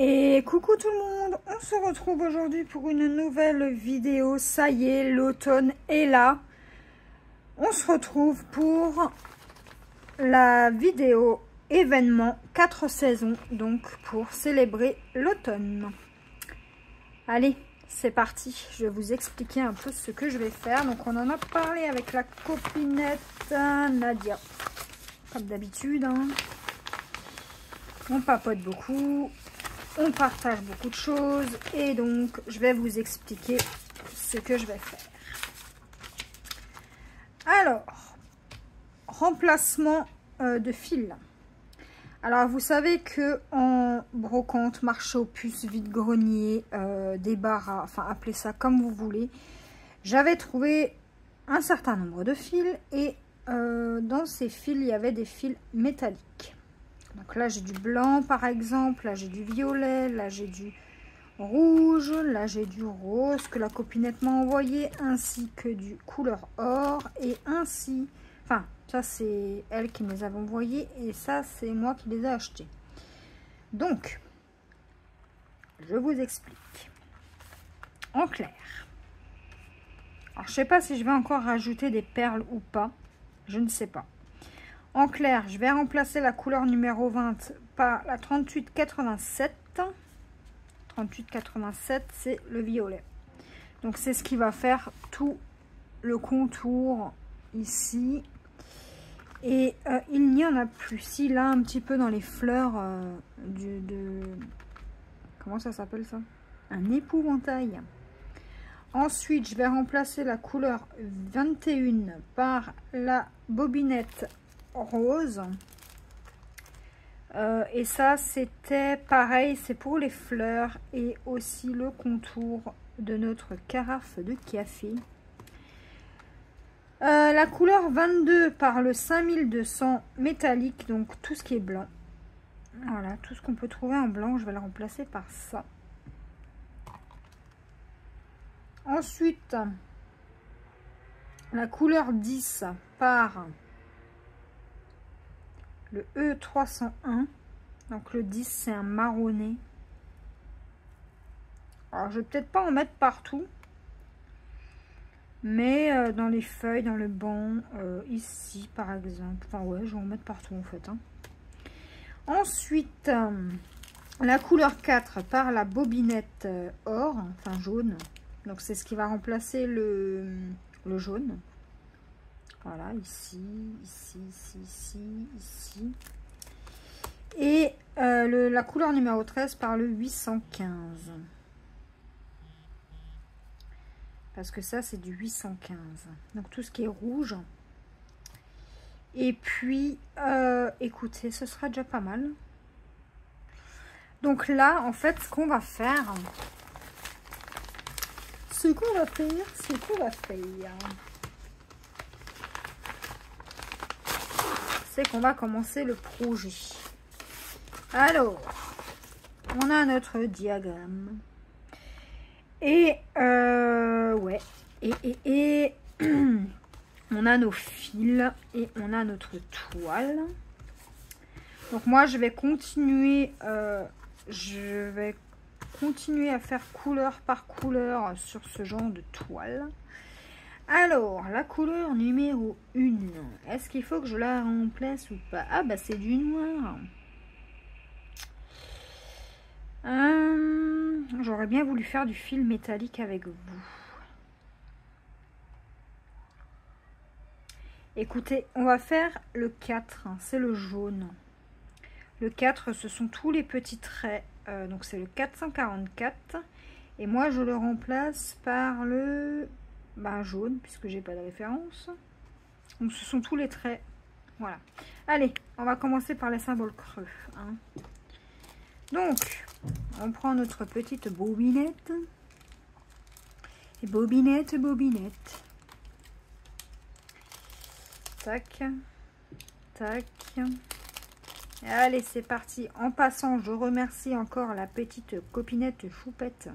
Et coucou tout le monde, on se retrouve aujourd'hui pour une nouvelle vidéo. Ça y est, l'automne est là. On se retrouve pour la vidéo événement 4 saisons, donc pour célébrer l'automne. Allez, c'est parti, je vais vous expliquer un peu ce que je vais faire. Donc on en a parlé avec la copinette Nadia, comme d'habitude. On papote beaucoup. On partage beaucoup de choses et donc je vais vous expliquer ce que je vais faire. Alors, remplacement de fil. Alors, vous savez que en brocante, marché aux puces, vide-grenier, débarras, enfin appelez ça comme vous voulez, j'avais trouvé un certain nombre de fils et dans ces fils, il y avait des fils métalliques. Donc là, j'ai du blanc, par exemple. Là, j'ai du violet. Là, j'ai du rouge. Là, j'ai du rose que la copinette m'a envoyé. Ainsi que du couleur or. Et ainsi... Enfin, ça, c'est elle qui me les avait envoyés. Et ça, c'est moi qui les ai achetés. Donc, je vous explique. En clair. Alors, je ne sais pas si je vais encore rajouter des perles ou pas. Je ne sais pas. En clair, je vais remplacer la couleur numéro 20 par la 3887. 3887, c'est le violet. Donc, c'est ce qui va faire tout le contour ici. Et il n'y en a plus. Si, là, un petit peu dans les fleurs comment ça s'appelle ça? Un épouvantail. Ensuite, je vais remplacer la couleur 21 par la bobinette rose. Et ça, c'était pareil, c'est pour les fleurs et aussi le contour de notre carafe de café. La couleur 22 par le 5200 métallique, donc tout ce qui est blanc. Voilà, tout ce qu'on peut trouver en blanc, je vais le remplacer par ça. Ensuite, la couleur 10 par le E301. Donc le 10, c'est un marronné. Alors, je vais peut-être pas en mettre partout. Mais dans les feuilles, dans le banc, ici, par exemple. Enfin, ouais, je vais en mettre partout, en fait. Ensuite, la couleur 4 par la bobinette or, enfin jaune. Donc, c'est ce qui va remplacer le jaune. Voilà, ici, ici, ici, ici, ici. Et la couleur numéro 13 par le 815. Parce que ça, c'est du 815. Donc, tout ce qui est rouge. Et puis, écoutez, ce sera déjà pas mal. Donc là, en fait, ce qu'on va faire... c'est qu'on va commencer le projet. Alors, on a notre diagramme. Et, ouais. Et on a nos fils et on a notre toile. Donc, moi, je vais continuer à faire couleur par couleur sur ce genre de toile. Alors, la couleur numéro 1, est-ce qu'il faut que je la remplace ou pas? Ah, bah, c'est du noir. J'aurais bien voulu faire du fil métallique avec vous. Écoutez, on va faire le 4, c'est le jaune. Le 4, ce sont tous les petits traits. Donc, c'est le 444. Et moi, je le remplace par le jaune, puisque j'ai pas de référence. Donc, ce sont tous les traits. Voilà. Allez, on va commencer par les symboles creux. Donc, on prend notre petite bobinette. Et bobinette, bobinette. Tac. Tac. Allez, c'est parti. En passant, je remercie encore la petite copinette Choupette.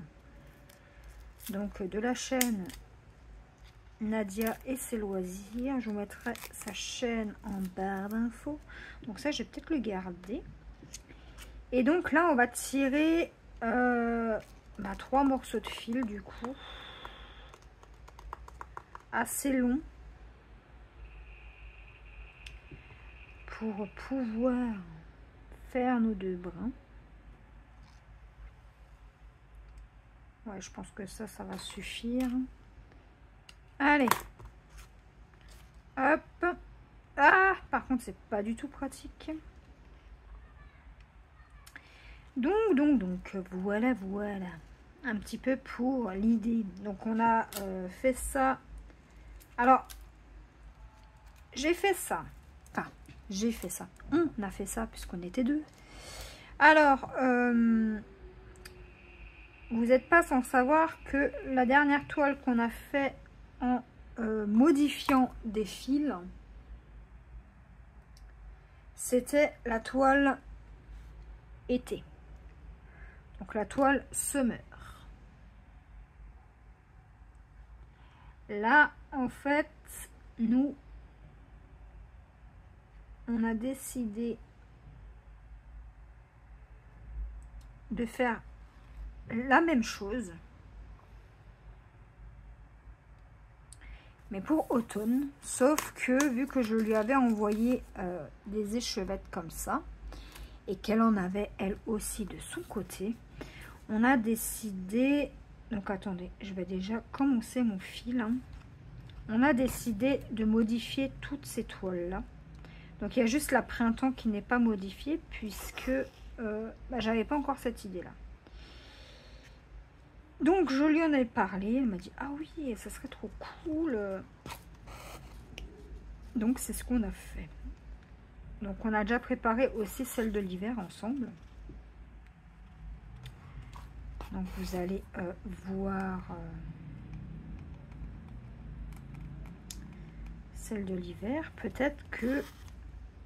Donc, de la chaîne Nadia et ses loisirs. Je vous mettrai sa chaîne en barre d'infos. Donc ça, je vais peut-être le garder. Et donc là, on va tirer 3 morceaux de fil du coup. Assez long. Pour pouvoir faire nos 2 brins. Ouais, je pense que ça va suffire. Allez. Hop. Ah, par contre, c'est pas du tout pratique. Donc, voilà. Un petit peu pour l'idée. Donc, on a fait ça. Alors, j'ai fait ça. Enfin, j'ai fait ça. On a fait ça puisqu'on était 2. Alors, vous n'êtes pas sans savoir que la dernière toile qu'on a fait en modifiant des fils, c'était la toile été. Donc la toile summer. Là, en fait, nous, on a décidé de faire la même chose, mais pour automne, sauf que vu que je lui avais envoyé des échevettes comme ça, et qu'elle en avait elle aussi de son côté, on a décidé, donc attendez, je vais déjà commencer mon fil, hein. On a décidé de modifier toutes ces toiles là. Donc il y a juste la printemps qui n'est pas modifiée puisque j'avais pas encore cette idée là. Donc je lui en ai parlé, elle m'a dit ah oui ça serait trop cool. Donc c'est ce qu'on a fait. Donc on a déjà préparé aussi celle de l'hiver ensemble. Donc vous allez voir celle de l'hiver. Peut-être que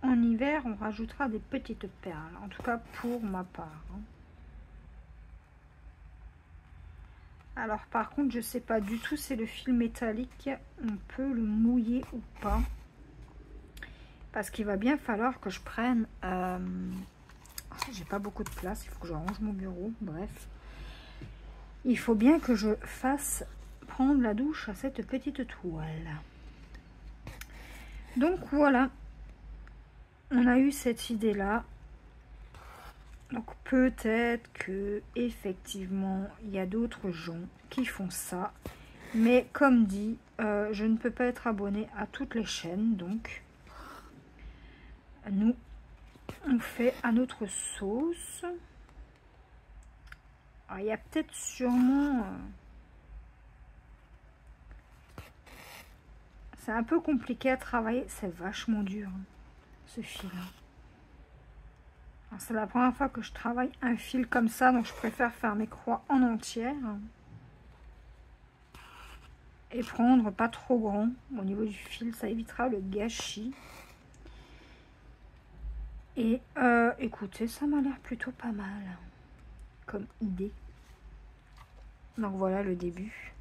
en hiver on rajoutera des petites perles. En tout cas pour ma part. Alors par contre je sais pas du tout si le fil métallique on peut le mouiller ou pas. Parce qu'il va bien falloir que je prenne... j'ai pas beaucoup de place, il faut que je range mon bureau, bref. Il faut bien que je fasse prendre la douche à cette petite toile. Donc voilà, on a eu cette idée-là. Donc peut-être que effectivement il y a d'autres gens qui font ça. Mais comme dit, je ne peux pas être abonnée à toutes les chaînes, donc nous on fait à notre sauce. Alors, il y a peut-être sûrement... c'est un peu compliqué à travailler. C'est vachement dur, hein, ce fil. C'est la première fois que je travaille un fil comme ça. Donc, je préfère faire mes croix en entière. Et prendre pas trop grand au niveau du fil. Ça évitera le gâchis. Et écoutez, ça m'a l'air plutôt pas mal comme idée. Donc voilà le début.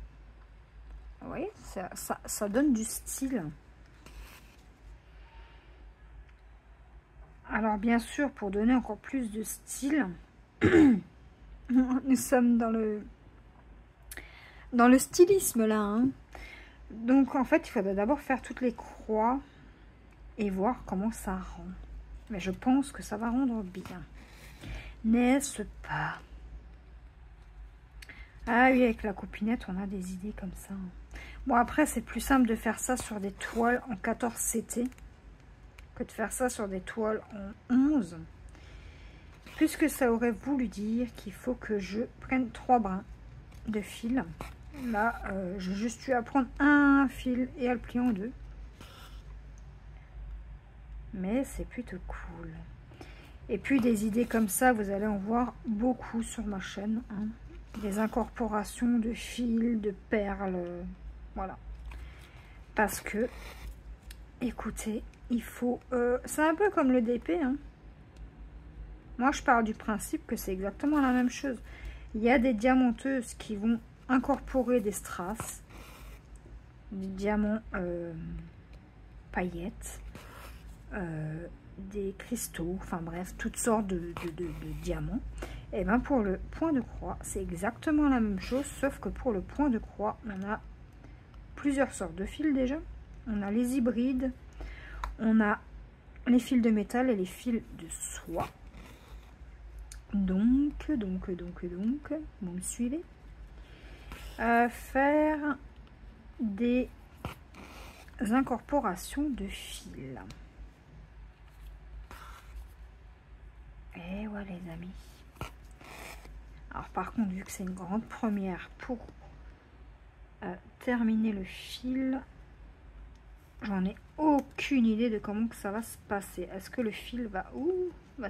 Vous voyez, ça donne du style. Alors bien sûr, pour donner encore plus de style, nous sommes dans le stylisme là. Hein. Donc en fait, il faudrait d'abord faire toutes les croix et voir comment ça rend. Mais je pense que ça va rendre bien. N'est-ce pas? Ah oui, avec la copinette, on a des idées comme ça. Bon, après, c'est plus simple de faire ça sur des toiles en 14 CT que de faire ça sur des toiles en 11. Puisque ça aurait voulu dire qu'il faut que je prenne 3 brins de fil. Là, j'ai juste eu à prendre un fil et à le plier en 2. Mais c'est plutôt cool. Et puis, des idées comme ça, vous allez en voir beaucoup sur ma chaîne. Hein. Des incorporations de fils, de perles, voilà. Parce que, écoutez, il faut... c'est un peu comme le DP, hein. Moi, je pars du principe que c'est exactement la même chose. Il y a des diamanteuses qui vont incorporer des strass, des diamants paillettes, des cristaux, enfin bref, toutes sortes de diamants. Et bien pour le point de croix, c'est exactement la même chose, sauf que pour le point de croix, on a plusieurs sortes de fils déjà. On a les hybrides, on a les fils de métal et les fils de soie. Donc, vous me suivez? Faire des incorporations de fils. Et voilà les amis. Alors par contre, vu que c'est une grande première pour terminer le fil, j'en ai aucune idée de comment que ça va se passer. Est-ce que le fil va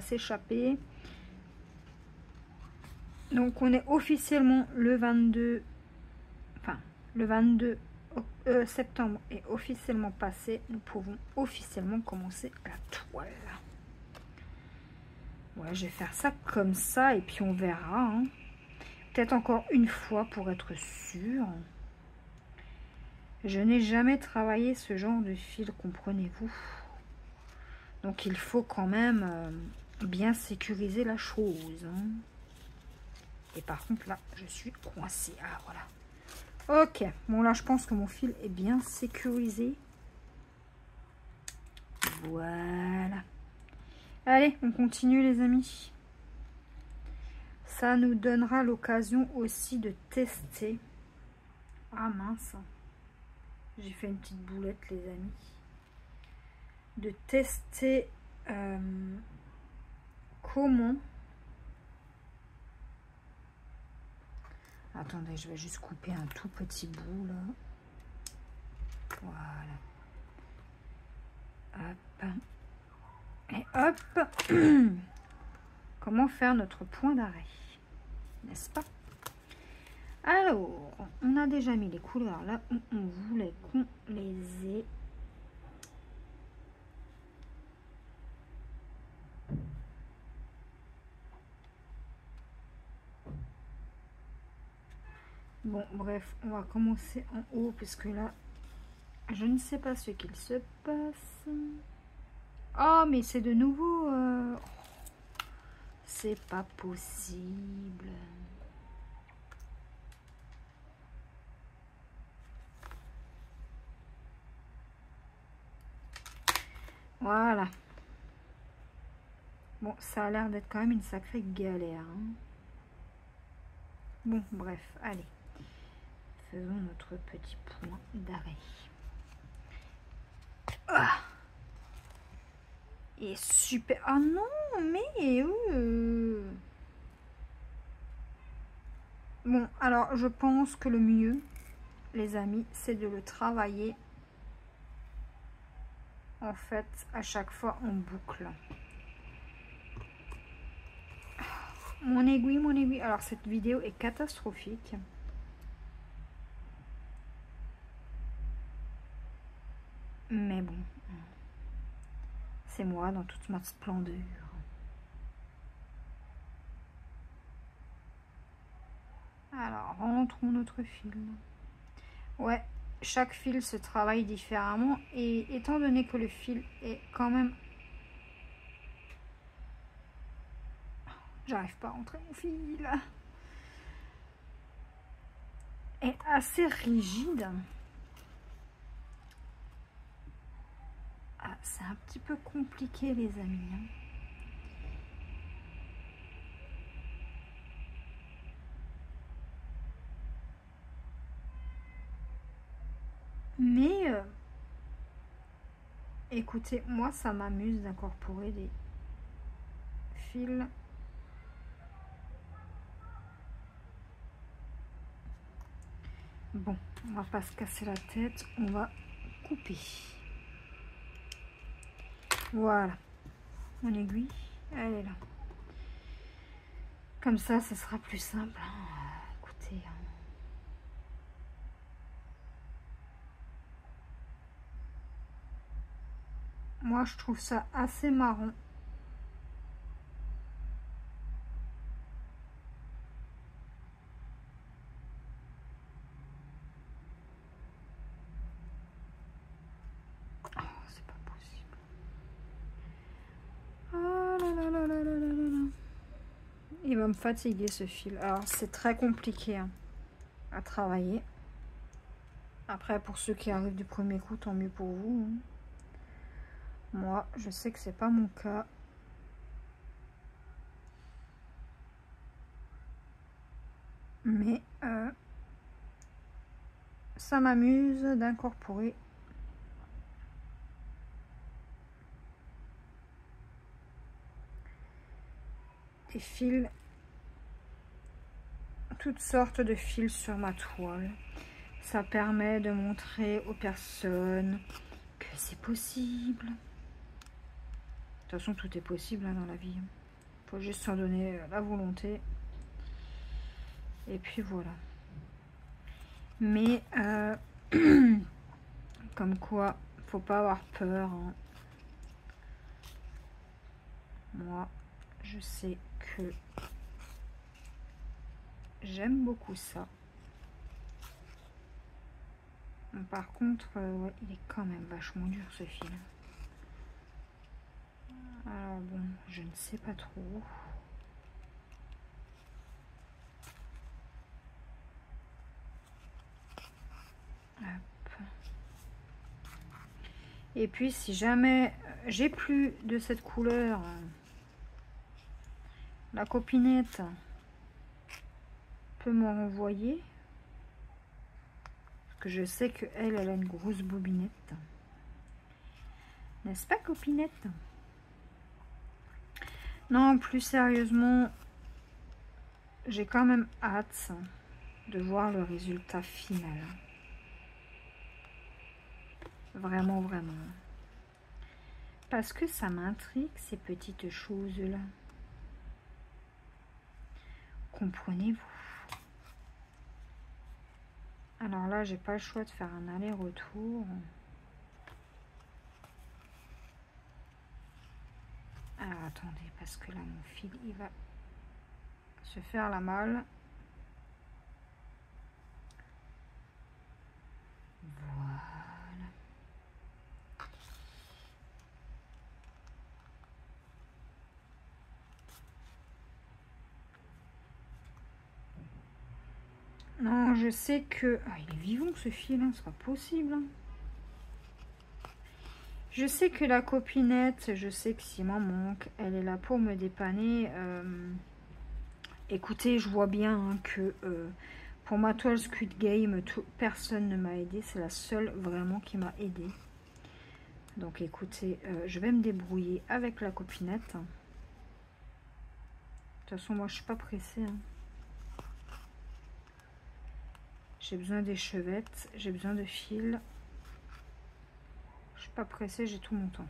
s'échapper? Donc on est officiellement le 22, enfin le 22 septembre est officiellement passé. Nous pouvons officiellement commencer la toile. Ouais, je vais faire ça comme ça et puis on verra. Hein. Peut-être encore une fois pour être sûr. Je n'ai jamais travaillé ce genre de fil, comprenez-vous. Donc il faut quand même bien sécuriser la chose. Hein. Et par contre là, je suis coincée. Ah voilà. Ok, bon là je pense que mon fil est bien sécurisé. Voilà. Allez, on continue les amis. Ça nous donnera l'occasion aussi de tester. Ah mince. J'ai fait une petite boulette les amis. De tester comment... Attendez, je vais juste couper un tout petit bout là. Voilà. Hop. Et hop. Comment faire notre point d'arrêt, n'est-ce pas? Alors, on a déjà mis les couleurs là où on voulait qu'on les ait. Bon, bref, on va commencer en haut parce que là, je ne sais pas ce qu'il se passe. Oh, mais c'est de nouveau... C'est pas possible. Voilà. Bon, ça a l'air d'être quand même une sacrée galère. Hein. Bon, bref, allez. Faisons notre petit point d'arrêt. Ah! Et super... Ah non, mais... Bon, alors, je pense que le mieux, les amis, c'est de le travailler, en fait, à chaque fois en boucle. Mon aiguille, mon aiguille. Alors, cette vidéo est catastrophique. Mais bon, c'est moi dans toute ma splendeur. Alors, rentrons notre fil. Ouais, chaque fil se travaille différemment. Et étant donné que le fil est quand même... J'arrive pas à rentrer mon fil. Est assez rigide. Ah, c'est un petit peu compliqué les amis. Hein. Mais écoutez, moi ça m'amuse d'incorporer des fils. Bon, on va pas se casser la tête, on va couper. Voilà, mon aiguille, elle est là. Comme ça, ce sera plus simple. Écoutez. Moi, je trouve ça assez marrant. Oh, c'est pas possible. Il va me fatiguer ce fil. Alors c'est très compliqué hein, à travailler. Après pour ceux qui arrivent du premier coup, tant mieux pour vous. Hein. Moi je sais que c'est pas mon cas. Mais ça m'amuse d'incorporer des fils, toutes sortes de fils sur ma toile. Ça permet de montrer aux personnes que c'est possible. De toute façon, tout est possible hein, dans la vie. Il faut juste s'en donner la volonté. Et puis voilà. Mais comme quoi, faut pas avoir peur. Hein. Moi, je sais que j'aime beaucoup ça. Par contre, ouais, il est quand même vachement dur ce fil. Alors bon, je ne sais pas trop. Hop. Et puis si jamais j'ai plus de cette couleur, la copinette peut m'en renvoyer. Parce que je sais qu'elle, elle a une grosse bobinette. N'est-ce pas, copinette? Non, plus sérieusement, j'ai quand même hâte de voir le résultat final. Vraiment, vraiment. Parce que ça m'intrigue, ces petites choses-là. Comprenez-vous? Alors là, j'ai pas le choix de faire un aller-retour. Alors attendez, parce que là, mon fil, il va se faire la malle. Voilà. Non, je sais que... Ah, il est vivant ce fil, hein, c'est pas possible. Hein. Je sais que la copinette, je sais que s'il m'en manque, elle est là pour me dépanner. Écoutez, je vois bien hein, que pour ma toile Squid Game, personne ne m'a aidé. C'est la seule vraiment qui m'a aidé. Donc écoutez, je vais me débrouiller avec la copinette. De toute façon, moi je suis pas pressée. Hein. J'ai besoin d'échevettes, j'ai besoin de fils. Je suis pas pressée, j'ai tout mon temps.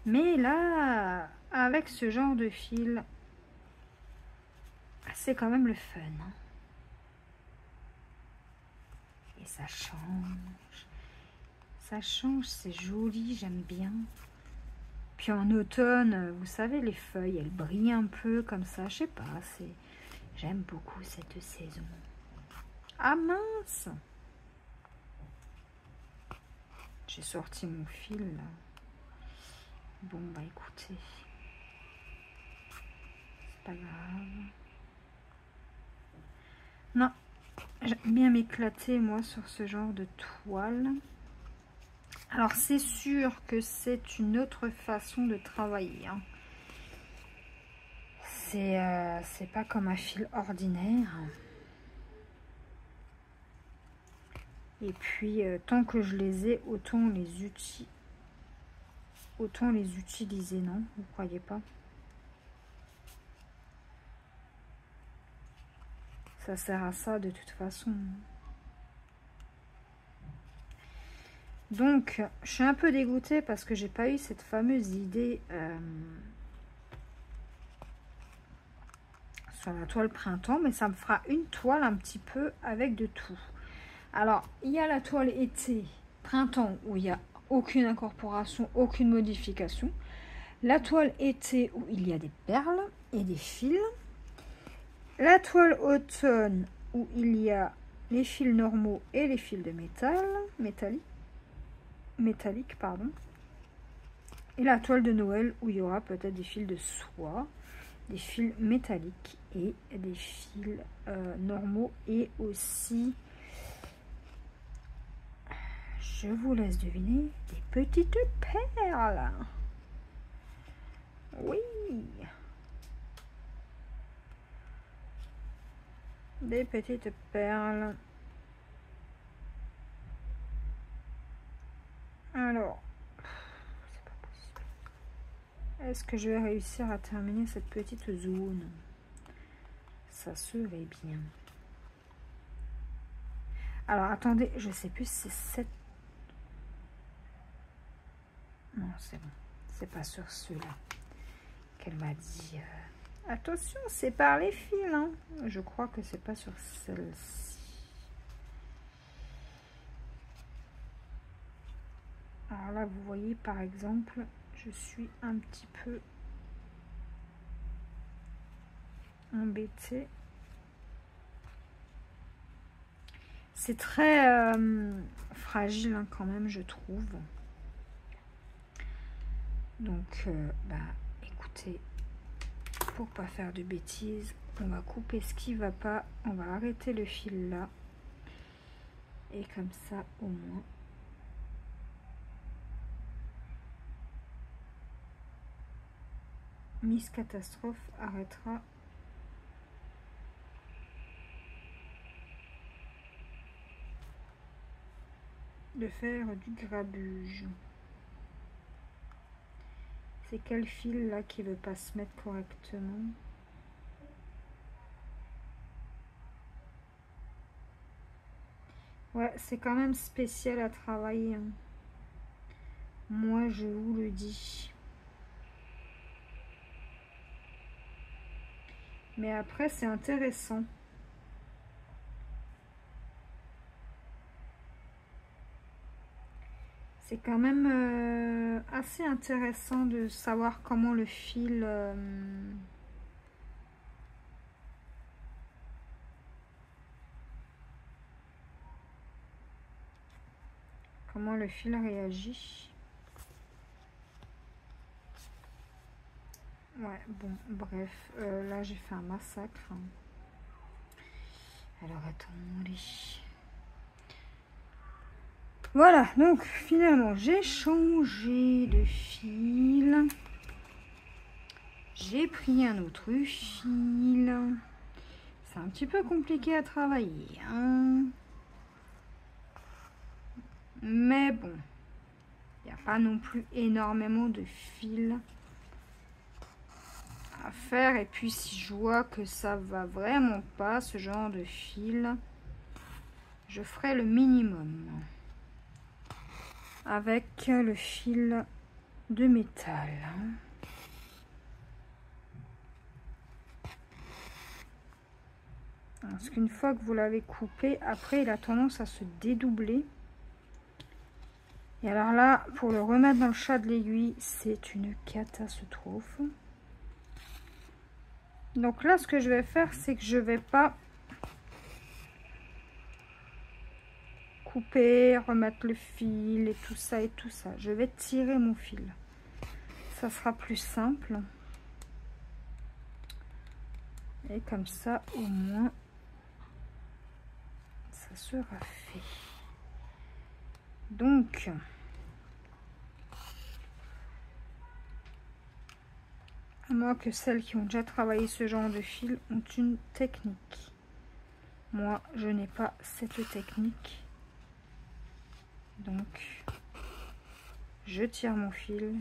Mais là, avec ce genre de fil, c'est quand même le fun. Hein. Et ça change. Ça change, c'est joli, j'aime bien. Puis en automne, vous savez, les feuilles, elles brillent un peu comme ça. Je sais pas, j'aime beaucoup cette saison. Ah mince! J'ai sorti mon fil là. Bon bah écoutez, c'est pas grave. Non, j'aime bien m'éclater moi sur ce genre de toile. Alors c'est sûr que c'est une autre façon de travailler. Hein. C'est pas comme un fil ordinaire. Et puis tant que je les ai, autant les utiliser, non? Vous croyez pas? Ça sert à ça de toute façon. Donc, je suis un peu dégoûtée parce que j'ai pas eu cette fameuse idée sur la toile printemps, mais ça me fera une toile un petit peu avec de tout. Alors, il y a la toile été, printemps, où il n'y a aucune incorporation, aucune modification. La toile été, où il y a des perles et des fils. La toile automne, où il y a les fils normaux et les fils de métallique, pardon. Et la toile de Noël, où il y aura peut-être des fils de soie des fils métalliques et des fils normaux, et aussi, je vous laisse deviner, des petites perles. Oui, des petites perles. Alors, c'est pas possible. Est-ce que je vais réussir à terminer cette petite zone? Ça serait bien. Alors, attendez, je sais plus si c'est cette... Non, c'est bon. C'est pas sur ceux-là qu'elle m'a dit. Attention, c'est par les fils. Hein. Je crois que c'est pas sur celle-ci. Alors là, vous voyez, par exemple, je suis un petit peu embêtée. C'est très fragile hein, quand même, je trouve. Donc, écoutez, pour pas faire de bêtises, on va couper ce qui va pas. On va arrêter le fil là. Et comme ça, au moins... Miss Catastrophe arrêtera de faire du grabuge. C'est quel fil là qui veut pas se mettre correctement? Ouais, c'est quand même spécial à travailler. Hein. Moi, je vous le dis. Mais après, c'est intéressant. C'est quand même assez intéressant de savoir comment le fil... comment le fil réagit. Ouais, bon, bref, là j'ai fait un massacre. Alors attendez. Voilà, donc finalement j'ai changé de fil. J'ai pris un autre fil. C'est un petit peu compliqué à travailler. Hein. Mais bon, il n'y a pas non plus énormément de fils à faire. Et puis si je vois que ça va vraiment pas, ce genre de fil, je ferai le minimum avec le fil de métal. Parce qu'une fois que vous l'avez coupé, après il a tendance à se dédoubler. Et alors là, pour le remettre dans le chat de l'aiguille, c'est une catastrophe. Donc là, ce que je vais faire, c'est que je vais pas couper, remettre le fil et tout ça et tout ça. Je vais tirer mon fil. Ça sera plus simple. Et comme ça, au moins, ça sera fait. Donc, à moins que celles qui ont déjà travaillé ce genre de fil ont une technique. Moi, je n'ai pas cette technique. Donc, je tire mon fil.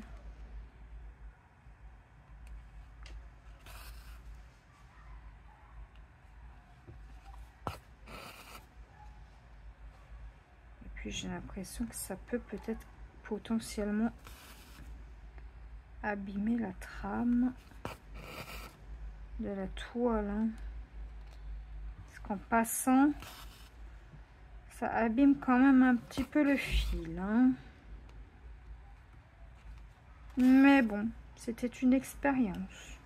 Et puis, j'ai l'impression que ça peut peut-être potentiellement abîmer la trame de la toile. Hein. Parce qu'en passant, ça abîme quand même un petit peu le fil. Hein. Mais bon, c'était une expérience.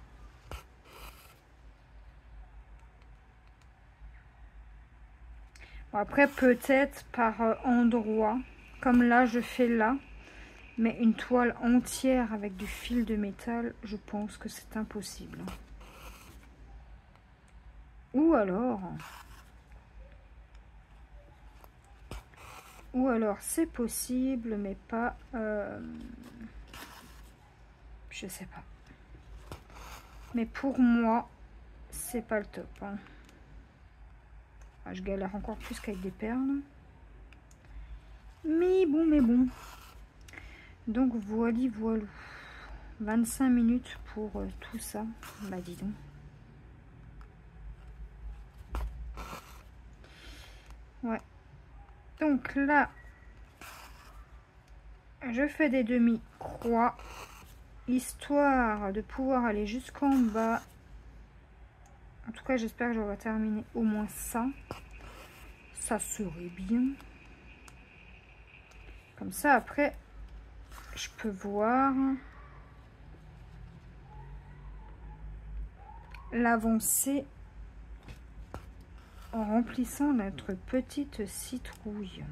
Bon, après, peut-être par endroit, comme là, je fais là. Mais une toile entière avec du fil de métal, je pense que c'est impossible. Ou alors c'est possible, mais pas... je sais pas. Mais pour moi, c'est pas le top. Hein. Ah, je galère encore plus qu'avec des perles. Mais bon. Donc voilà. 25 minutes pour tout ça. Bah dis donc. Ouais. Donc là, je fais des demi-croix, histoire de pouvoir aller jusqu'en bas. En tout cas, j'espère que j'aurai terminé au moins ça. Ça serait bien. Comme ça, après, je peux voir l'avancée en remplissant notre petite citrouille.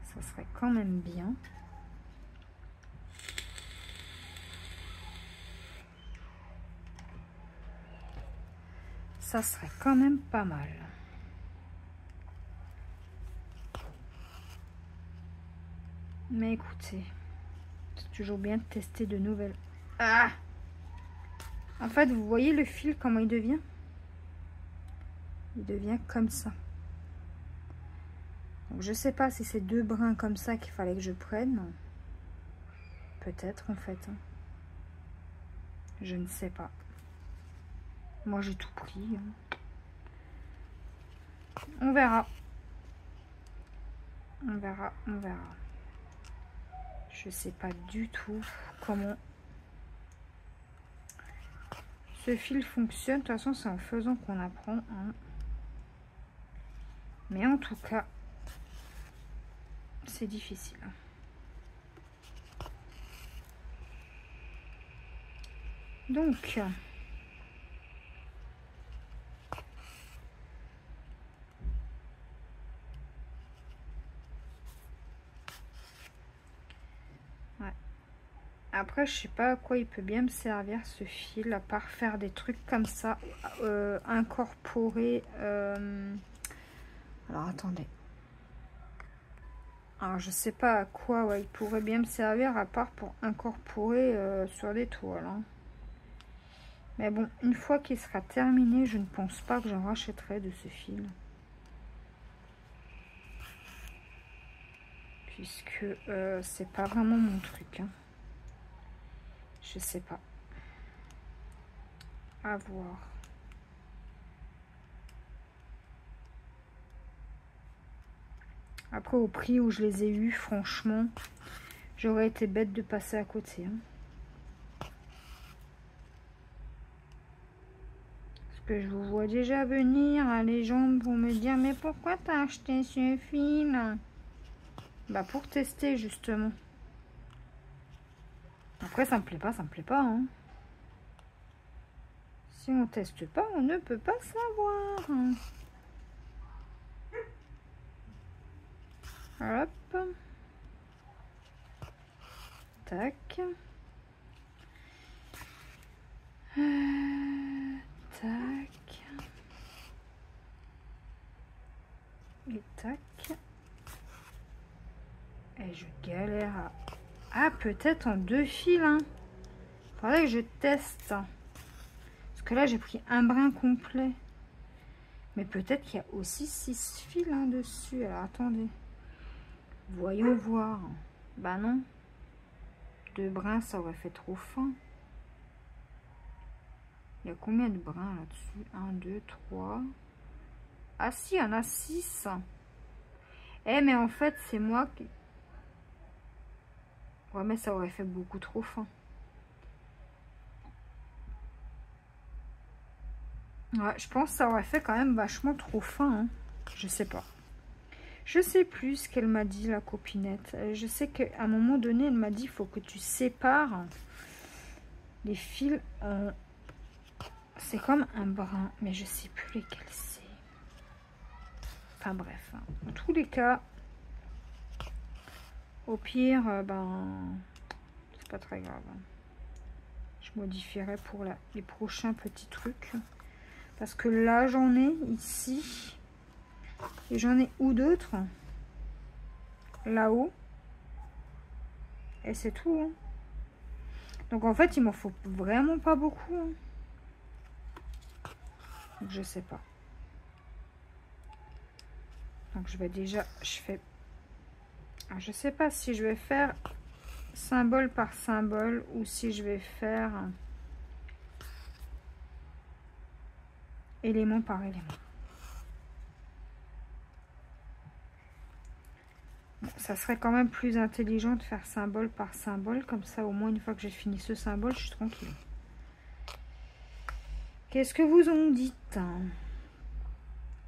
Ça serait quand même bien. Ça serait quand même pas mal. Mais écoutez, c'est toujours bien de tester de nouvelles. Ah! En fait, vous voyez le fil, comment il devient? Il devient comme ça. Donc, je sais pas si c'est 2 brins comme ça qu'il fallait que je prenne. Peut-être, en fait. Hein. Je ne sais pas. Moi, j'ai tout pris. Hein. On verra. On verra. Je sais pas du tout comment ce fil fonctionne. De toute façon, c'est en faisant qu'on apprend. Hein. Mais en tout cas, c'est difficile. Donc, ouais. Après, je sais pas à quoi il peut bien me servir ce fil, à part faire des trucs comme ça, incorporer. Alors, attendez. Alors, je sais pas à quoi ouais, il pourrait bien me servir, à part pour incorporer sur des toiles. Hein. Mais bon, une fois qu'il sera terminé, je ne pense pas que j'en rachèterai de ce fil. Puisque c'est pas vraiment mon truc. Hein. Je sais pas. À voir. Après, au prix où je les ai eus, franchement, j'aurais été bête de passer à côté. Hein. Parce que je vous vois déjà venir, hein, les gens vont me dire, mais pourquoi t'as acheté ce fil? Bah pour tester justement. Après, ça me plaît pas, hein. Si on teste pas, on ne peut pas savoir. Hein. Hop. Tac. Tac. Et tac. Et je galère à... Ah, peut-être en 2 fils. Hein. Faudrait que je teste. Parce que là, j'ai pris un brin complet. Mais peut-être qu'il y a aussi 6 fils hein, dessus. Alors, attendez. Voyons voir. Bah non. 2 brins, ça aurait fait trop fin. Il y a combien de brins là-dessus? 1, 2, 3. Ah si, il y en a 6. Eh, mais en fait, c'est moi qui... Ouais, mais ça aurait fait beaucoup trop fin. Ouais, je pense que ça aurait fait quand même vachement trop fin. Hein. Je sais pas. Je sais plus ce qu'elle m'a dit, la copinette. Je sais qu'à un moment donné, elle m'a dit, il faut que tu sépares les fils. C'est comme un brin, mais je sais plus lesquels c'est. Enfin bref. Hein. Dans tous les cas, au pire, ben, c'est pas très grave. Hein. Je modifierai pour les prochains petits trucs. Parce que là, j'en ai ici. Et j'en ai où d'autres? Là-haut. Et c'est tout. Hein. Donc en fait, il m'en faut vraiment pas beaucoup. Hein. Donc je sais pas. Donc je vais déjà... Je fais... Alors, je sais pas si je vais faire symbole par symbole ou si je vais faire élément par élément. Bon, ça serait quand même plus intelligent de faire symbole par symbole. Comme ça, au moins, une fois que j'ai fini ce symbole, je suis tranquille. Qu'est-ce que vous en dites, hein,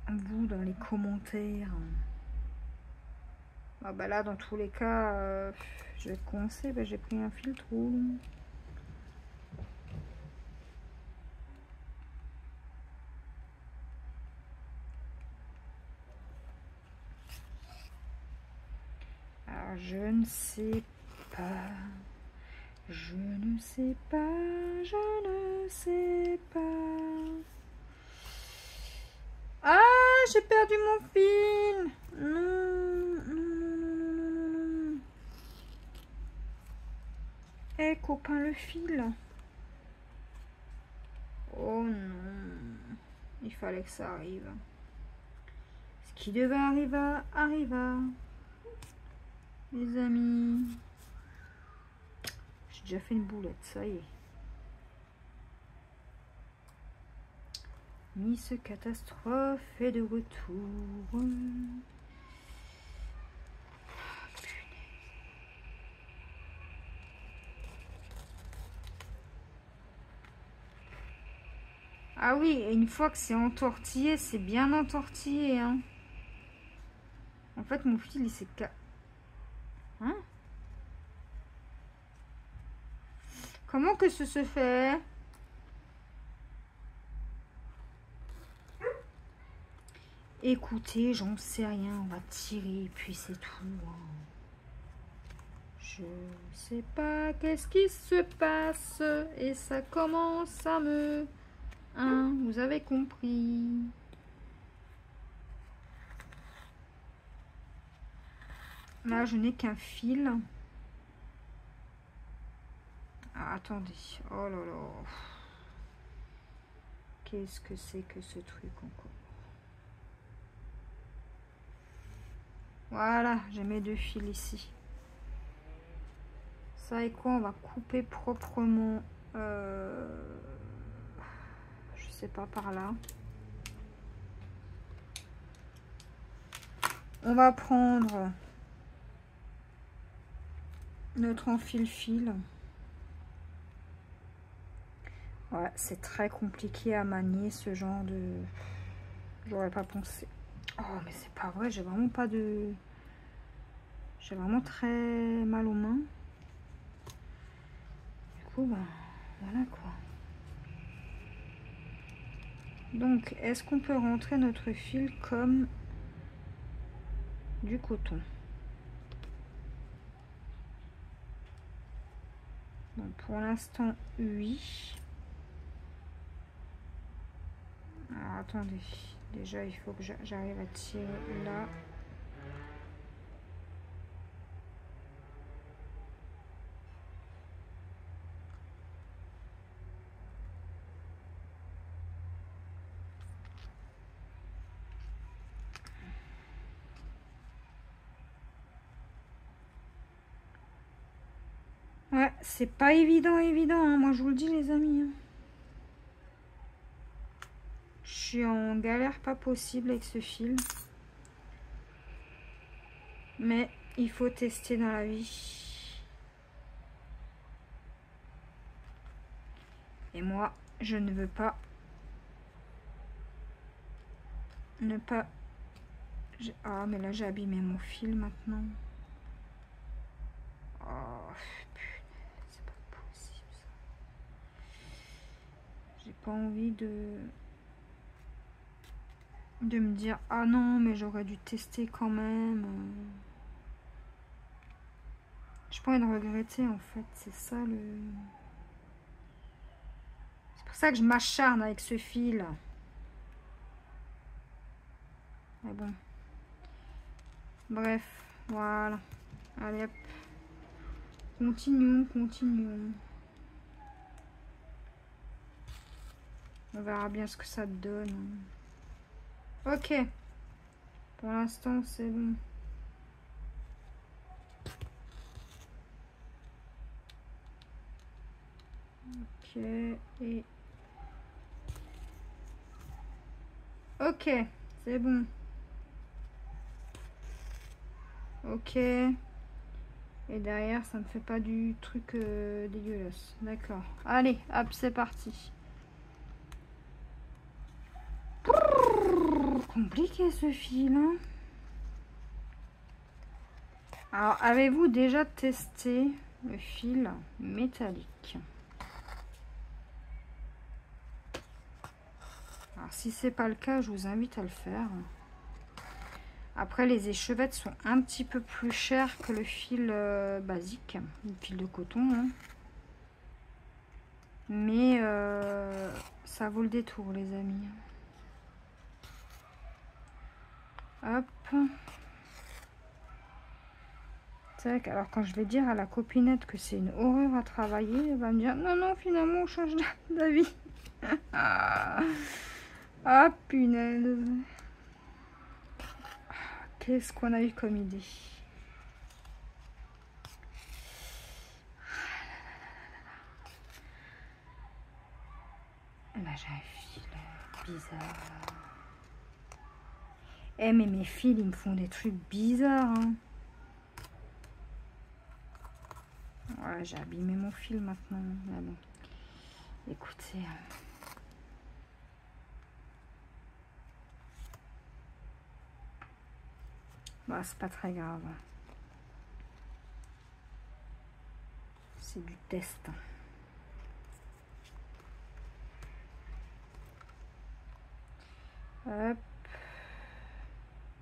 vous, dans les commentaires? Ah bah là, dans tous les cas, je vais commencer. Bah, j'ai pris un fil trop long. Alors, je ne sais pas. Je ne sais pas. Je ne sais pas. Ah, j'ai perdu mon fil. Non, non, non, non, non, non. Eh, copain, le fil. Oh non. Il fallait que ça arrive. Ce qui devait arriver, arriva. Les amis. J'ai déjà fait une boulette, ça y est. Miss Catastrophe est de retour. Ah oui, et une fois que c'est entortillé, c'est bien entortillé. Hein. En fait, mon fil, il s'est... Hein? Comment que ce se fait? Écoutez, j'en sais rien. On va tirer, puis c'est tout. Hein. Je sais pas qu'est-ce qui se passe. Et ça commence à me... Hein, vous avez compris. Là, je n'ai qu'un fil. Ah, attendez. Oh là là. Qu'est-ce que c'est que ce truc encore? Voilà, j'ai mes deux fils ici. Ça et quoi? On va couper proprement. Je sais pas, par là. On va prendre notre enfile-fil. Ouais, c'est très compliqué à manier ce genre de... J'aurais pas pensé. Oh, mais c'est pas vrai, j'ai vraiment pas de... J'ai vraiment très mal aux mains. Du coup, ben, voilà quoi. Donc, est-ce qu'on peut rentrer notre fil comme du coton? Bon, pour l'instant, oui. Alors, attendez. Déjà, il faut que j'arrive à tirer là. Ouais, c'est pas évident, hein. Moi, je vous le dis, les amis. Hein. Je suis en galère pas possible avec ce fil. Mais il faut tester dans la vie. Et moi, je ne veux pas ne pas... Ah, mais là, j'ai abîmé mon fil maintenant. Oh, putain, c'est pas possible, ça. J'ai pas envie de me dire, ah non, mais j'aurais dû tester quand même. J'ai pas envie de regretter, en fait. C'est ça, C'est pour ça que je m'acharne avec ce fil. Mais bon. Bref, voilà. Allez hop. Continuons, continuons. On verra bien ce que ça donne. Ok. Pour l'instant, c'est bon. Ok. Et... Ok. C'est bon. Ok. Et derrière, ça ne fait pas du truc dégueulasse. D'accord. Allez, hop, c'est parti. Compliqué ce fil. Hein. Alors, avez-vous déjà testé le fil métallique? Alors, si c'est pas le cas, je vous invite à le faire. Après, les échevettes sont un petit peu plus chères que le fil basique, le fil de coton. Hein. Mais ça vaut le détour, les amis. Hop. Tac. Alors, quand je vais dire à la copinette que c'est une horreur à travailler, elle va me dire non, non, finalement, on change d'avis. Ah, punaise. Qu'est-ce qu'on a eu comme idée? Là, j'ai un fil bizarre. Eh, mais mes fils, ils me font des trucs bizarres. Hein. Ouais, j'ai abîmé mon fil maintenant. Mais bon. Écoutez. Bah, c'est pas très grave. C'est du test. Hop.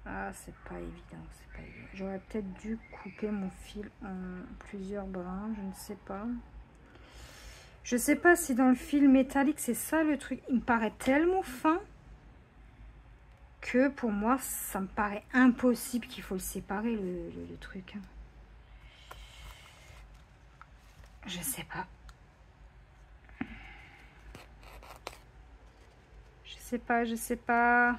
Ah, c'est pas évident, c'est pas évident. J'aurais peut-être dû couper mon fil en plusieurs brins, je ne sais pas. Je sais pas si dans le fil métallique, c'est ça le truc. Il me paraît tellement fin que pour moi, ça me paraît impossible qu'il faut le séparer, le truc. Je sais pas. Je sais pas, je sais pas.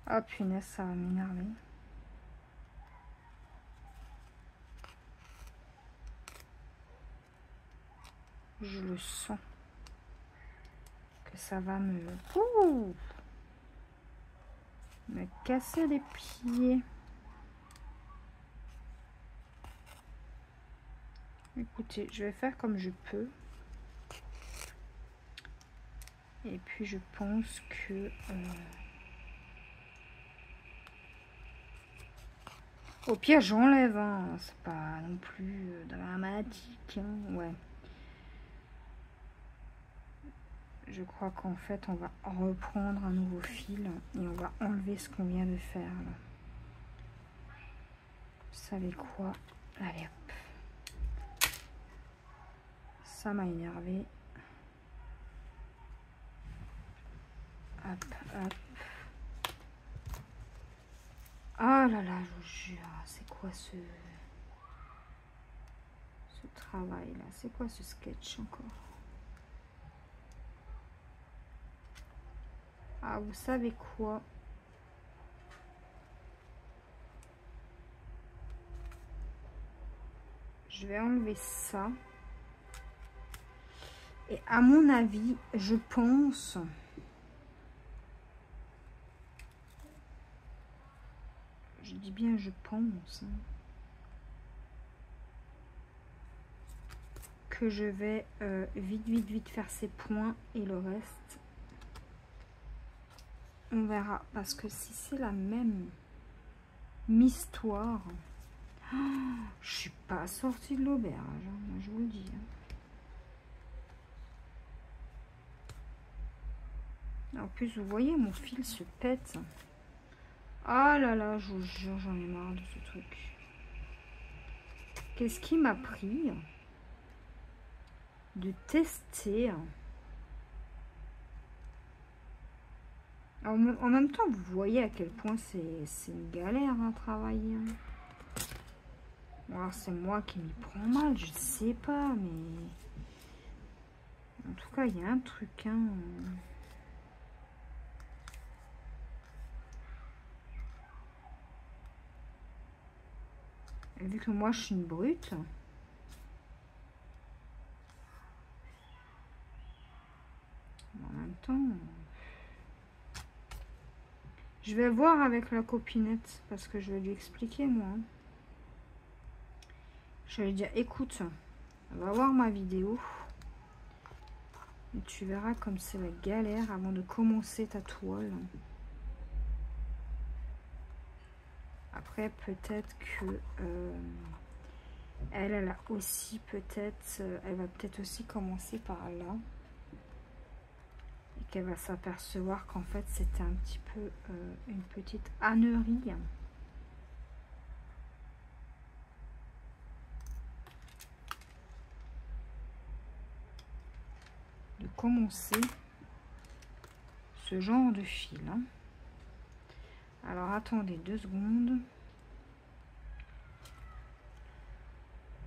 Oh punaise, ça va m'énerver. Je le sens. Que ça va me... Ouh, me casser les pieds. Écoutez, je vais faire comme je peux. Et puis je pense que... Au pire, j'enlève. Hein. C'est pas non plus dramatique. Hein. Ouais. Je crois qu'en fait, on va reprendre un nouveau fil. Et on va enlever ce qu'on vient de faire. Là. Vous savez quoi? Allez, hop. Ça m'a énervé. Hop, hop. Ah là là, je vous jure, c'est quoi ce travail là? C'est quoi ce sketch encore? Ah, vous savez quoi? Je vais enlever ça. Et à mon avis, je pense... Je dis bien je pense... Hein, que je vais vite faire ces points et le reste... On verra. Parce que si c'est la même histoire... Oh, je suis pas sortie de l'auberge, hein, je vous le dis. Hein. En plus, vous voyez, mon fil se pète. Ah là là, je vous jure, j'en ai marre de ce truc. Qu'est-ce qui m'a pris de tester En même temps, vous voyez à quel point c'est une galère à travailler. Hein. Bon, alors c'est moi qui m'y prends mal, je sais pas, mais... En tout cas, il y a un truc, hein. Et vu que moi, je suis une brute... En même temps... Je vais voir avec la copinette, parce que je vais lui expliquer, moi. Je vais lui dire, écoute, on va voir ma vidéo. Et tu verras comme c'est la galère avant de commencer ta toile. Après, peut-être que elle a aussi peut-être, elle va peut-être aussi commencer par là. Et qu'elle va s'apercevoir qu'en fait, c'était un petit peu une petite ânerie. De commencer ce genre de fil. Hein. Alors, attendez 2 secondes.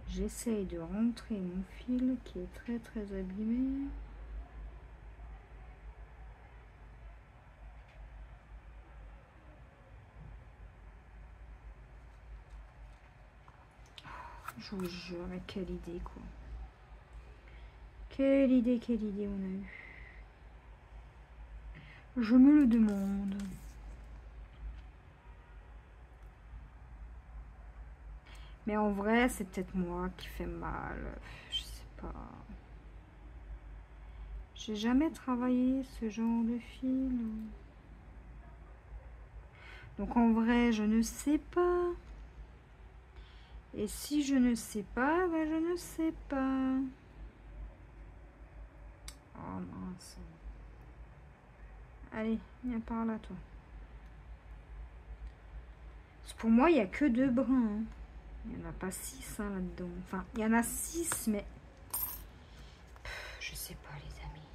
J'essaye de rentrer mon fil qui est très très abîmé. Je vous jure, mais quelle idée quoi. Quelle idée on a eu. Je me le demande. Mais en vrai, c'est peut-être moi qui fais mal. Je sais pas. J'ai jamais travaillé ce genre de fil. Donc en vrai, je ne sais pas. Et si je ne sais pas, ben je ne sais pas. Oh mince. Allez, viens par là, toi. Pour moi, il n'y a que 2 brins. Hein. Il n'y en a pas 6 hein, là-dedans. Enfin, il y en a 6, mais... je sais pas, les amis.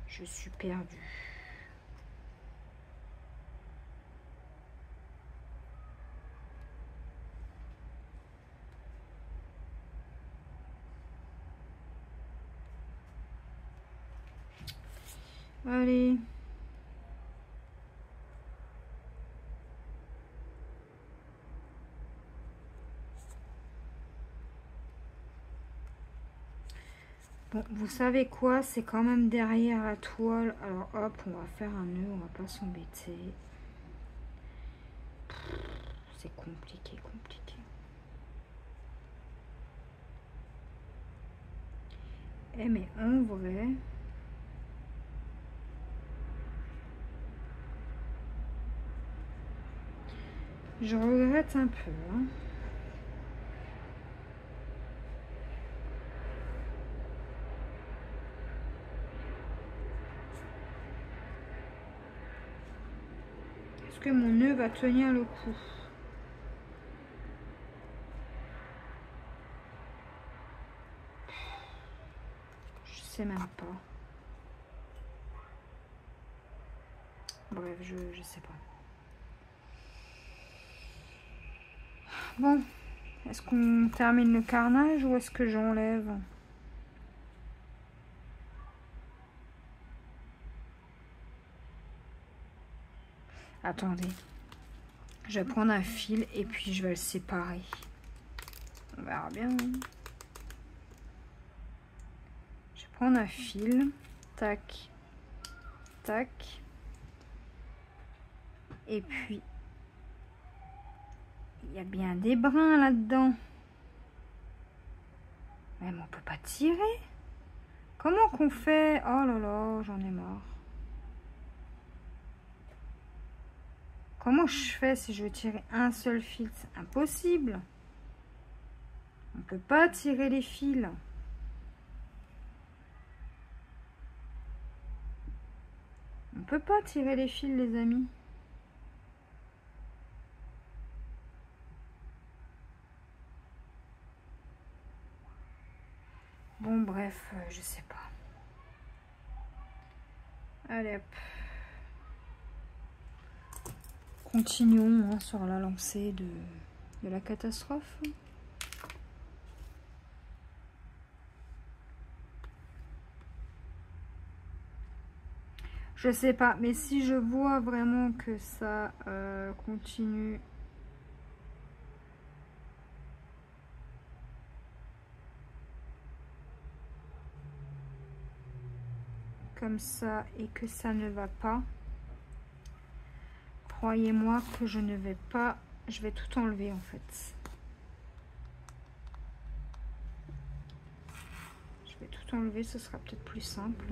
Je suis perdue. Allez. Bon, vous savez quoi? C'est quand même derrière la toile. Alors hop, on va faire un nœud, on va pas s'embêter. C'est compliqué, compliqué. Eh mais en vrai... je regrette un peu. Hein. Est-ce que mon nœud va tenir le coup? Je sais même pas. Bref, je sais pas. Bon, est-ce qu'on termine le carnage ou est-ce que j'enlève? Attendez. Je vais prendre un fil et puis je vais le séparer. On verra bien. Hein. Je vais prendre un fil. Tac. Tac. Et puis, il y a bien des brins là-dedans. Même on peut pas tirer. Comment qu'on fait? Oh là là, j'en ai marre. Comment je fais si je veux tirer un seul fil? C'est impossible. On peut pas tirer les fils. On peut pas tirer les fils, les amis. Bon, bref, je sais pas. Allez hop. Continuons hein, sur la lancée de la catastrophe. Je sais pas, mais si je vois vraiment que ça continue. Comme ça et que ça ne va pas. Croyez-moi que je ne vais pas. Je vais tout enlever en fait. Je vais tout enlever, ce sera peut-être plus simple.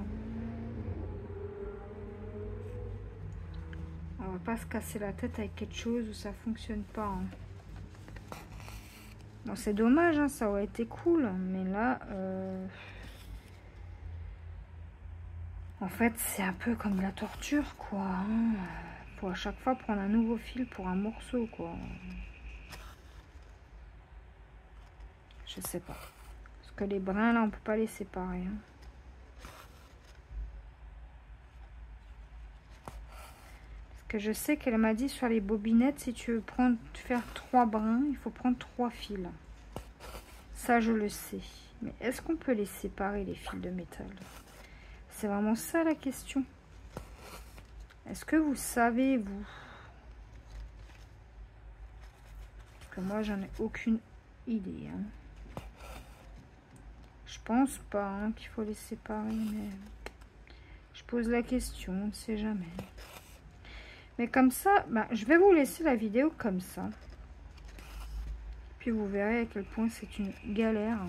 On va pas se casser la tête avec quelque chose où ça fonctionne pas. Hein. Bon, c'est dommage, hein, ça aurait été cool, mais là, en fait, c'est un peu comme de la torture, quoi. Hein. Pour à chaque fois prendre un nouveau fil pour un morceau, quoi. Je sais pas. Parce que les brins, là, on peut pas les séparer. Hein. Que je sais qu'elle m'a dit sur les bobinettes, si tu veux faire 3 brins, il faut prendre 3 fils. Ça, je le sais. Mais est-ce qu'on peut les séparer, les fils de métal? C'est vraiment ça la question. Est-ce que vous savez, vous? Parce que moi, j'en ai aucune idée. Hein. Je pense pas hein, qu'il faut les séparer, mais je pose la question, on ne sait jamais. Mais comme ça, ben, je vais vous laisser la vidéo comme ça. Puis vous verrez à quel point c'est une galère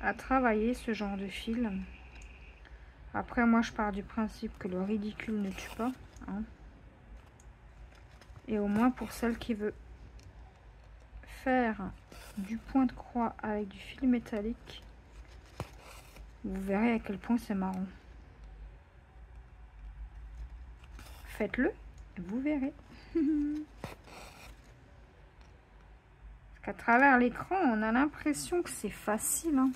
à travailler ce genre de fil. Après, moi, je pars du principe que le ridicule ne tue pas. Hein. Et au moins, pour celle qui veut faire du point de croix avec du fil métallique, vous verrez à quel point c'est marrant. Faites-le, vous verrez. Parce qu'à travers l'écran, on a l'impression que c'est facile. Hein.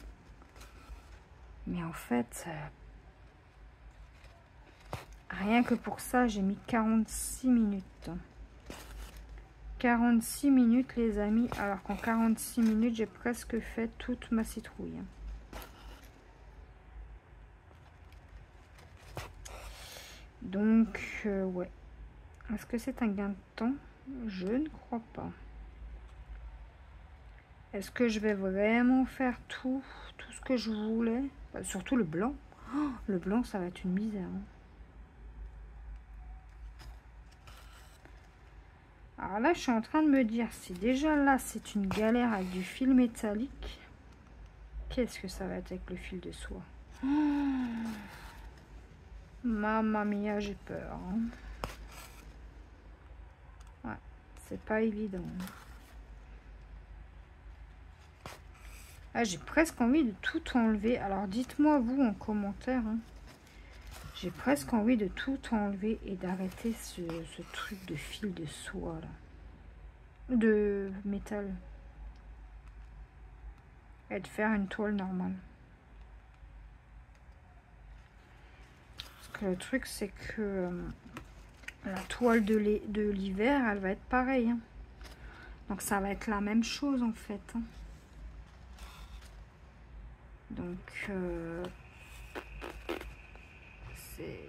Mais en fait, rien que pour ça, j'ai mis 46 minutes. 46 minutes, les amis. Alors qu'en 46 minutes, j'ai presque fait toute ma citrouille. Donc, ouais. Est-ce que c'est un gain de temps? Je ne crois pas. Est-ce que je vais vraiment faire tout ce que je voulais? Bah, surtout le blanc. Oh, le blanc, ça va être une misère. Hein. Alors là, je suis en train de me dire, si déjà là, c'est une galère avec du fil métallique, qu'est-ce que ça va être avec le fil de soie? Oh, mamma mia, j'ai peur. Hein. Ouais, c'est pas évident. Ah, j'ai presque envie de tout enlever. Alors, dites-moi, vous, en commentaire. Hein. J'ai presque envie de tout enlever et d'arrêter ce truc de fil de soie, là. De métal. Et de faire une toile normale. Parce que le truc, c'est que la toile de l'hiver, elle va être pareille. Hein. Donc, ça va être la même chose, en fait. Hein. Donc, c'est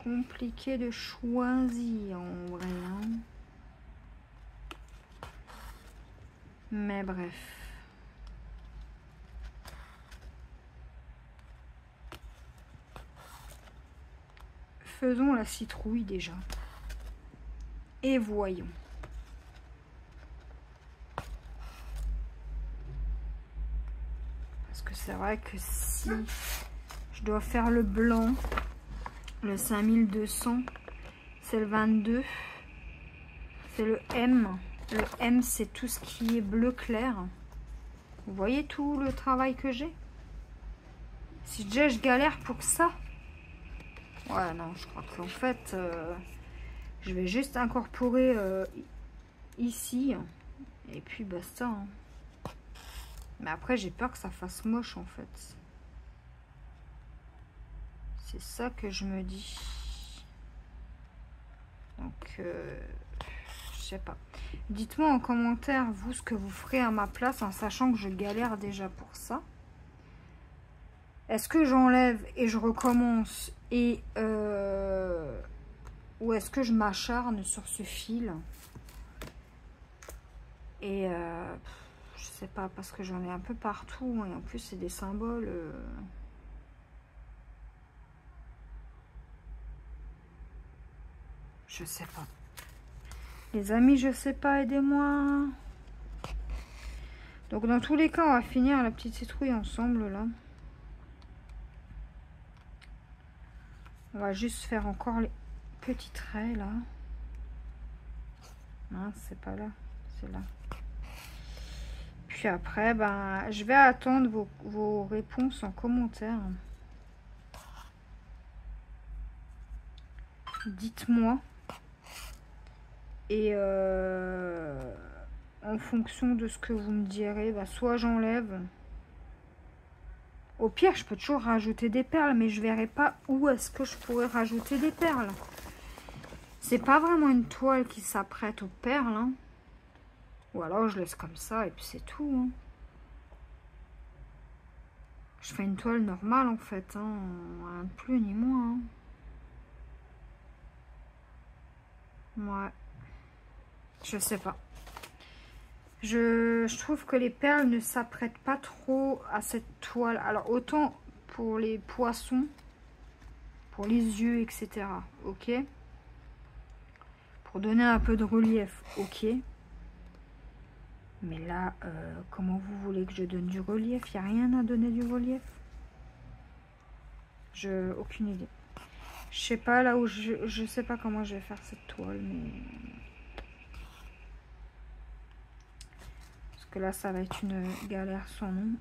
compliqué de choisir en vrai. Hein. Mais bref. Faisons la citrouille déjà. Et voyons. C'est vrai que si je dois faire le blanc, le 5200, c'est le 22, c'est le M. Le M, c'est tout ce qui est bleu clair. Vous voyez tout le travail que j'ai? Si déjà je galère pour ça, ouais, non, je crois qu'en fait, je vais juste incorporer ici, et puis basta. Hein. Mais après, j'ai peur que ça fasse moche, en fait. C'est ça que je me dis. Donc, je sais pas. Dites-moi en commentaire, vous, ce que vous ferez à ma place, en sachant que je galère déjà pour ça. Est-ce que j'enlève et je recommence et ou est-ce que je m'acharne sur ce fil et je sais pas, parce que j'en ai un peu partout et en plus c'est des symboles. Je sais pas. Les amis, je sais pas, aidez-moi. Donc dans tous les cas, on va finir la petite citrouille ensemble là. On va juste faire encore les petits traits là. Non, c'est pas là, c'est là. Puis après, ben, je vais attendre vos réponses en commentaire. Dites-moi. Et en fonction de ce que vous me direz, ben, soit j'enlève. Au pire, je peux toujours rajouter des perles, mais je verrai pas où est-ce que je pourrais rajouter des perles. C'est pas vraiment une toile qui s'apprête aux perles. Hein. Ou alors je laisse comme ça et puis c'est tout. Hein. Je fais une toile normale en fait. Hein. Rien de plus ni moins. Hein. Ouais. Je sais pas. Je trouve que les perles ne s'apprêtent pas trop à cette toile. Alors autant pour les poissons, pour les yeux, etc. Ok. Pour donner un peu de relief, ok. Mais là, comment vous voulez que je donne du relief? Il n'y a rien à donner du relief. Aucune idée. Je sais pas là où je sais pas comment je vais faire cette toile, mais parce que là ça va être une galère sans nom.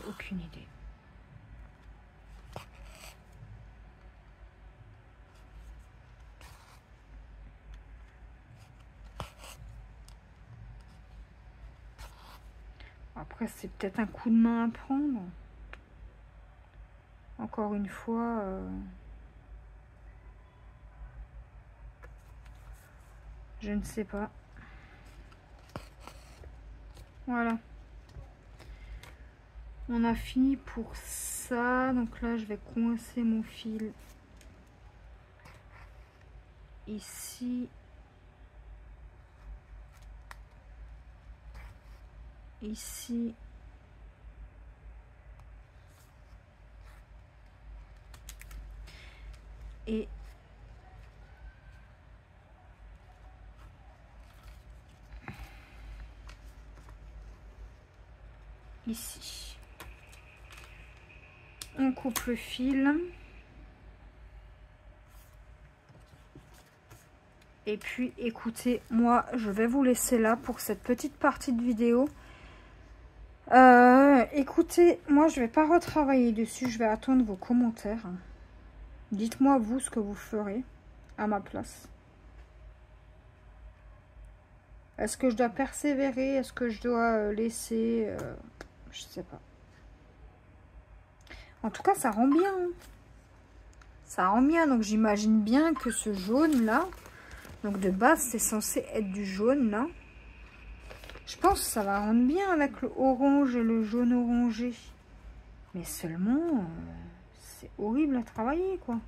Aucune idée. Après, c'est peut-être un coup de main à prendre. Encore une fois, je ne sais pas. Voilà. On a fini pour ça. Donc là, je vais coincer mon fil ici. Ici. Et ici. On coupe le fil. Et puis, écoutez, moi, je vais vous laisser là pour cette petite partie de vidéo. Écoutez, moi, je vais pas retravailler dessus. Je vais attendre vos commentaires. Dites-moi, vous, ce que vous ferez à ma place. Est-ce que je dois persévérer? Est-ce que je dois laisser je sais pas. En tout cas, ça rend bien. Hein. Ça rend bien. Donc, j'imagine bien que ce jaune-là... Donc, de base, c'est censé être du jaune, là. Je pense que ça va rendre bien avec le orange et le jaune orangé. Mais seulement, c'est horrible à travailler, quoi.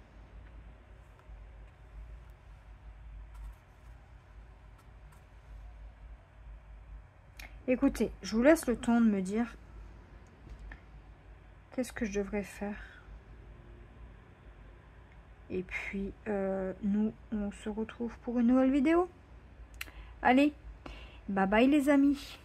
Écoutez, je vous laisse le temps de me dire qu'est-ce que je devrais faire. Et puis, nous, on se retrouve pour une nouvelle vidéo. Allez, bye bye les amis.